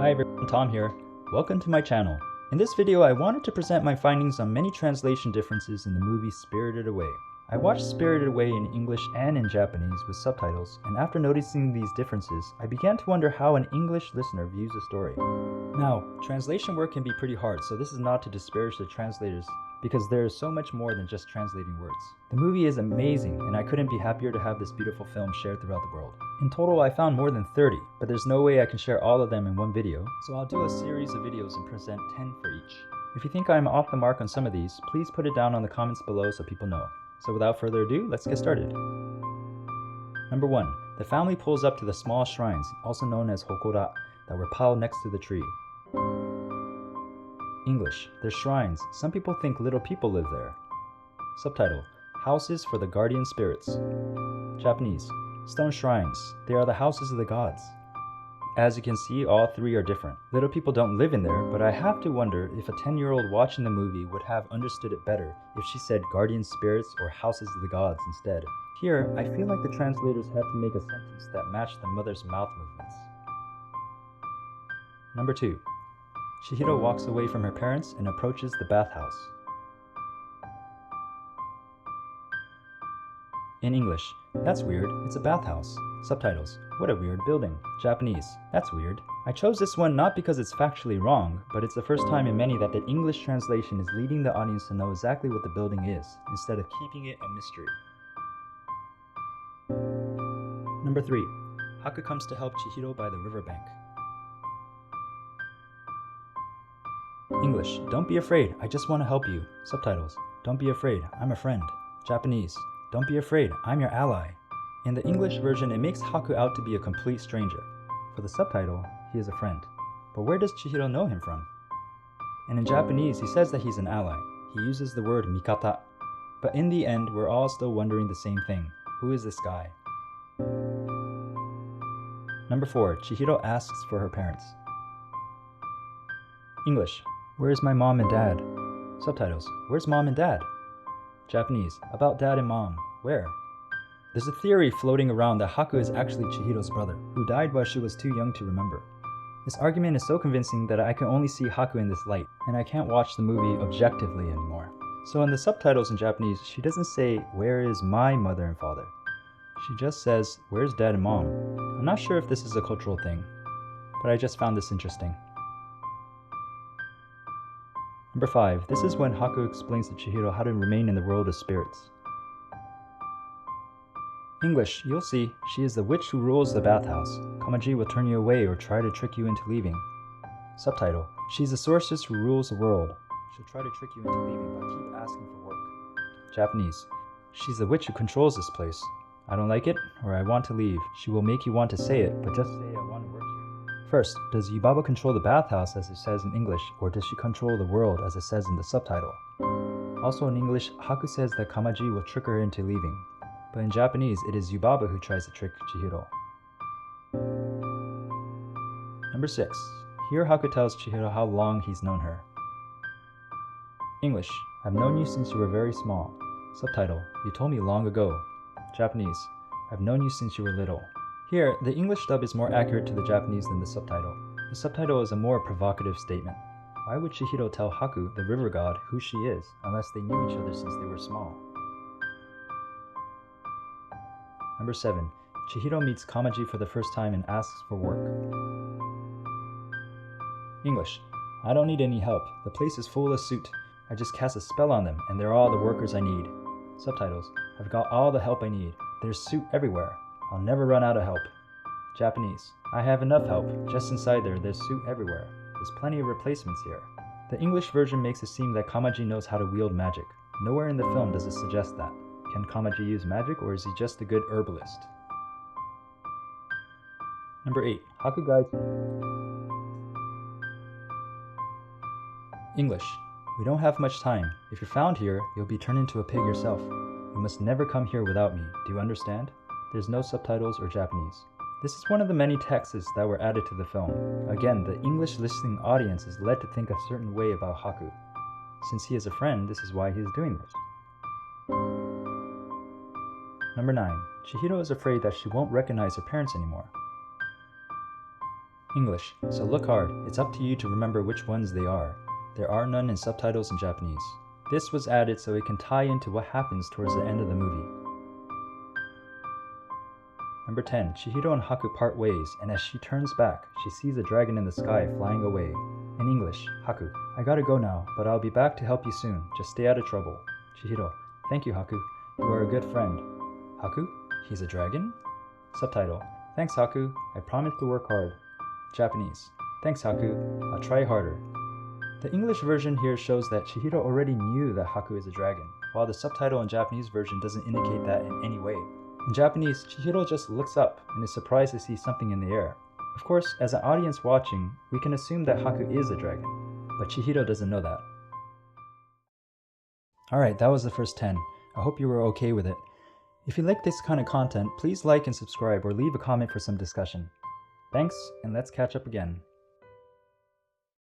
Hi everyone, Tom here. Welcome to my channel. In this video, I wanted to present my findings on many translation differences in the movie Spirited Away. I watched Spirited Away in English and in Japanese with subtitles, and after noticing these differences, I began to wonder how an English listener views the story. Now, translation work can be pretty hard, so this is not to disparage the translators, because there is so much more than just translating words. The movie is amazing, and I couldn't be happier to have this beautiful film shared throughout the world. In total, I found more than 30, but there's no way I can share all of them in one video, so I'll do a series of videos and present 10 for each. If you think I'm off the mark on some of these, please put it down on the comments below so people know. So without further ado, let's get started. Number 1. The family pulls up to the small shrines, also known as hokora, that were piled next to the tree. English. They're shrines. Some people think little people live there. Subtitle. Houses for the guardian spirits. Japanese. Stone shrines. They are the houses of the gods. As you can see, all three are different. Little people don't live in there, but I have to wonder if a 10-year-old watching the movie would have understood it better if she said guardian spirits or houses of the gods instead. Here, I feel like the translators had to make a sentence that matched the mother's mouth movements. Number 2. Chihiro walks away from her parents and approaches the bathhouse. In English, that's weird, it's a bathhouse. Subtitles, what a weird building. Japanese, that's weird. I chose this one not because it's factually wrong, but it's the first time in many that the English translation is leading the audience to know exactly what the building is, instead of keeping it a mystery. Number 3. Haku comes to help Chihiro by the riverbank. English, don't be afraid, I just want to help you. Subtitles, don't be afraid, I'm a friend. Japanese, don't be afraid, I'm your ally. In the English version, it makes Haku out to be a complete stranger. For the subtitle, he is a friend. But where does Chihiro know him from? And in Japanese, he says that he's an ally. He uses the word mikata. But in the end, we're all still wondering the same thing. Who is this guy? Number 4. Chihiro asks for her parents. English, where's my mom and dad? Subtitles, where's mom and dad? Japanese, about dad and mom, where? There's a theory floating around that Haku is actually Chihiro's brother, who died while she was too young to remember. This argument is so convincing that I can only see Haku in this light, and I can't watch the movie objectively anymore. So in the subtitles in Japanese, she doesn't say, where is my mother and father? She just says, where's dad and mom? I'm not sure if this is a cultural thing, but I just found this interesting. Number 5. This is when Haku explains to Chihiro how to remain in the world of spirits. English, you'll see, she is the witch who rules the bathhouse. Kamaji will turn you away or try to trick you into leaving. Subtitle, she's the sorceress who rules the world. She'll try to trick you into leaving, but keep asking for work. Japanese, she's the witch who controls this place. I don't like it, or I want to leave. She will make you want to say it, but just say I want to work here. First, does Yubaba control the bathhouse as it says in English, or does she control the world as it says in the subtitle? Also in English, Haku says that Kamaji will trick her into leaving. But in Japanese, it is Yubaba who tries to trick Chihiro. Number 6. Here Haku tells Chihiro how long he's known her. English, I've known you since you were very small. Subtitle, you told me long ago. Japanese, I've known you since you were little. Here, the English dub is more accurate to the Japanese than the subtitle. The subtitle is a more provocative statement. Why would Chihiro tell Haku, the river god, who she is, unless they knew each other since they were small? Number 7. Chihiro meets Kamaji for the first time and asks for work. English, I don't need any help. The place is full of soot. I just cast a spell on them, and they're all the workers I need. Subtitles, I've got all the help I need. There's soot everywhere. I'll never run out of help. Japanese, I have enough help. Just inside there's soot everywhere. There's plenty of replacements here. The English version makes it seem that Kamaji knows how to wield magic. Nowhere in the film does it suggest that. Can Kamaji use magic, or is he just a good herbalist? Number 8. Haku guides English, we don't have much time. If you're found here, you'll be turned into a pig yourself. You must never come here without me. Do you understand? There's no subtitles or Japanese. This is one of the many texts that were added to the film. Again, the English listening audience is led to think a certain way about Haku. Since he is a friend, this is why he is doing this. Number 9. Chihiro is afraid that she won't recognize her parents anymore. English, so look hard. It's up to you to remember which ones they are. There are none in subtitles in Japanese. This was added so it can tie into what happens towards the end of the movie. Number 10. Chihiro and Haku part ways, and as she turns back, she sees a dragon in the sky flying away. In English, Haku, I gotta go now, but I'll be back to help you soon. Just stay out of trouble. Chihiro, thank you, Haku. You are a good friend. Haku, he's a dragon? Subtitle, thanks, Haku. I promise to work hard. Japanese, thanks, Haku. I'll try harder. The English version here shows that Chihiro already knew that Haku is a dragon, while the subtitle in Japanese version doesn't indicate that in any way. In Japanese, Chihiro just looks up and is surprised to see something in the air. Of course, as an audience watching, we can assume that Haku is a dragon, but Chihiro doesn't know that. Alright, that was the first 10. I hope you were okay with it. If you like this kind of content, please like and subscribe or leave a comment for some discussion. Thanks, and let's catch up again.